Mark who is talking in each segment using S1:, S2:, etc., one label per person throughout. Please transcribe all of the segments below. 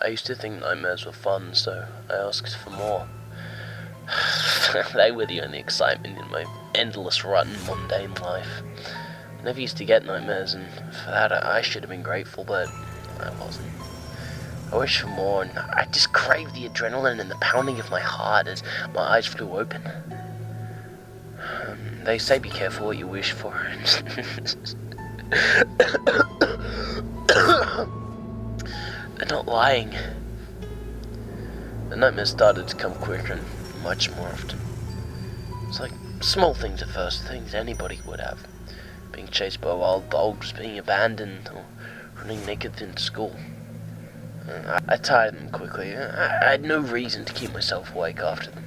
S1: I used to think nightmares were fun, so I asked for more. They were the only excitement in my endless rut and mundane life. I never used to get nightmares, and for that I should have been grateful, but I wasn't. I wished for more, and I just craved the adrenaline and the pounding of my heart as my eyes flew open. They say be careful what you wish for. They're not lying. The nightmares started to come quicker and much more often. It's like small things at first, things anybody would have. Being chased by wild dogs, being abandoned, or running naked into school. I tired them quickly. I had no reason to keep myself awake after them.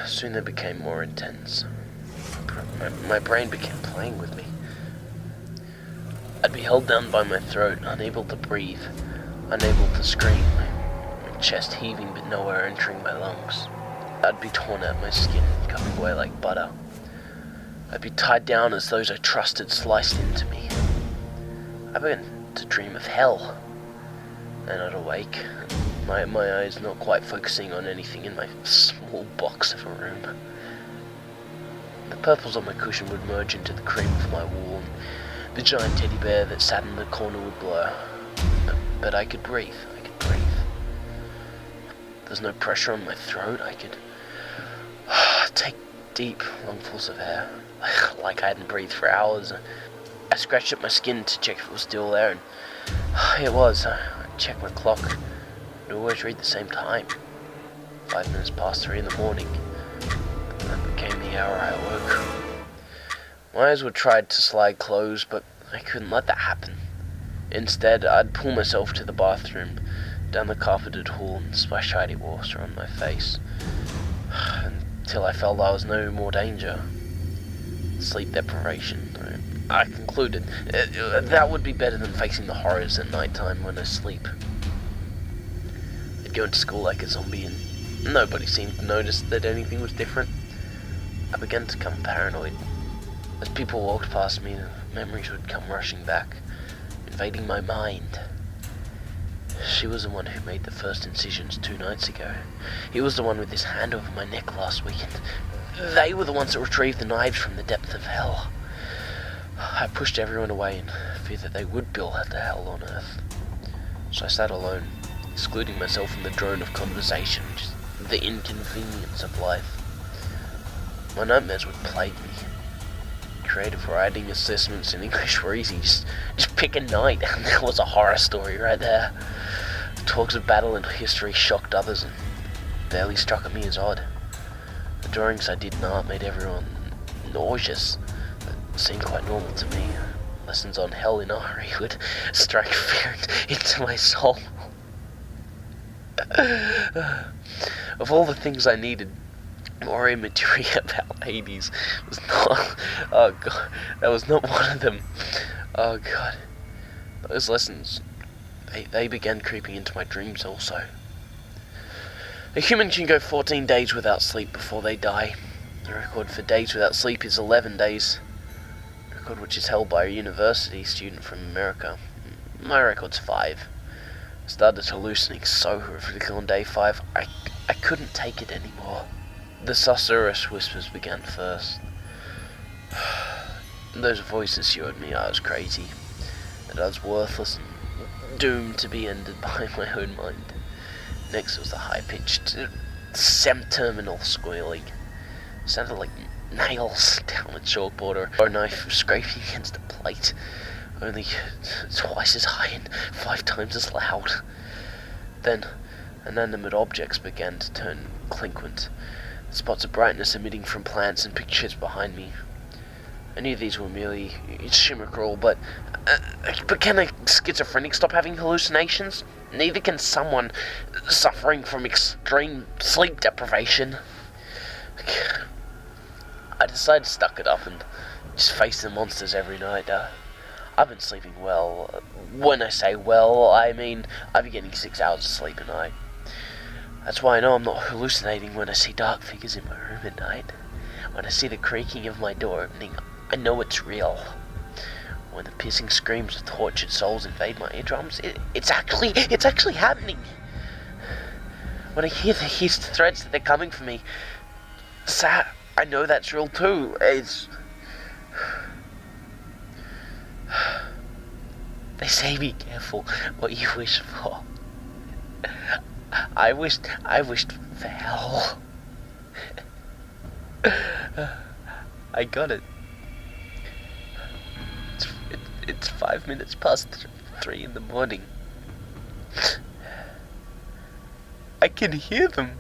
S1: Soon they became more intense. My brain began playing with me. I'd be held down by my throat, unable to breathe, unable to scream, my chest heaving but nowhere entering my lungs. I'd be torn out of my skin, coming away like butter. I'd be tied down as those I trusted sliced into me. I began to dream of hell. Then I'd awake, my eyes not quite focusing on anything in my small box of a room. The purples on my cushion would merge into the cream of my wall, and the giant teddy bear that sat in the corner would blur. But I could breathe. There's no pressure on my throat. I could take deep lungfuls of air, like I hadn't breathed for hours. I scratched at my skin to check if it was still there, and it was. I checked my clock. It always read the same time. 5 minutes past 3 in the morning. That became the hour I awoke. My eyes would try to slide closed, but I couldn't let that happen. Instead, I'd pull myself to the bathroom, down the carpeted hall, and splash icy water on my face, until I felt I was no more danger. Sleep deprivation. I concluded that would be better than facing the horrors at night time when I sleep. I'd go into school like a zombie, and nobody seemed to notice that anything was different. I began to become paranoid. As people walked past me, the memories would come rushing back, invading my mind. She was the one who made the first incisions 2 nights ago. He was the one with his hand over my neck last weekend. They were the ones that retrieved the knives from the depth of hell. I pushed everyone away in fear that they would build the hell on earth. So I sat alone, excluding myself from the drone of conversation, just the inconvenience of life. My nightmares would plague me. Creative writing assessments in English were easy. Just pick a night, and there was a horror story right there. The talks of battle and history shocked others and barely struck me as odd. The drawings I did in art made everyone nauseous. It seemed quite normal to me. Lessons on hell in Eerrh would strike fear into my soul. Of all the things I needed, more imagery about Hades was not. Oh god, that was not one of them. Oh god, those lessons, they began creeping into my dreams also. A human can go 14 days without sleep before they die. The record for days without sleep is 11 days. A record which is held by a university student from America. My record's 5. I started hallucinating so horrifically on day 5, I couldn't take it anymore. The susurrus whispers began first. Those voices showed me I was crazy, that I was worthless and doomed to be ended by my own mind. Next was the high-pitched, terminal squealing. It sounded like nails down a chalkboard or a knife scraping against a plate, only twice as high and 5 times as loud. Then, inanimate objects began to turn clinquant. Spots of brightness emitting from plants and pictures behind me. I knew these were merely chimerical, but can a schizophrenic stop having hallucinations? Neither can someone suffering from extreme sleep deprivation. I decided to suck it up and just face the monsters every night. I've been sleeping well. When I say well, I mean I've been getting 6 hours of sleep a night. That's why I know I'm not hallucinating when I see dark figures in my room at night. When I see the creaking of my door opening, I know it's real. When the piercing screams of tortured souls invade my eardrums, it's actually happening. When I hear these threats that they're coming for me, I know that's real too. They say be careful what you wish for. I wished for hell. I got it. It's 5 minutes past 3 in the morning. I can hear them.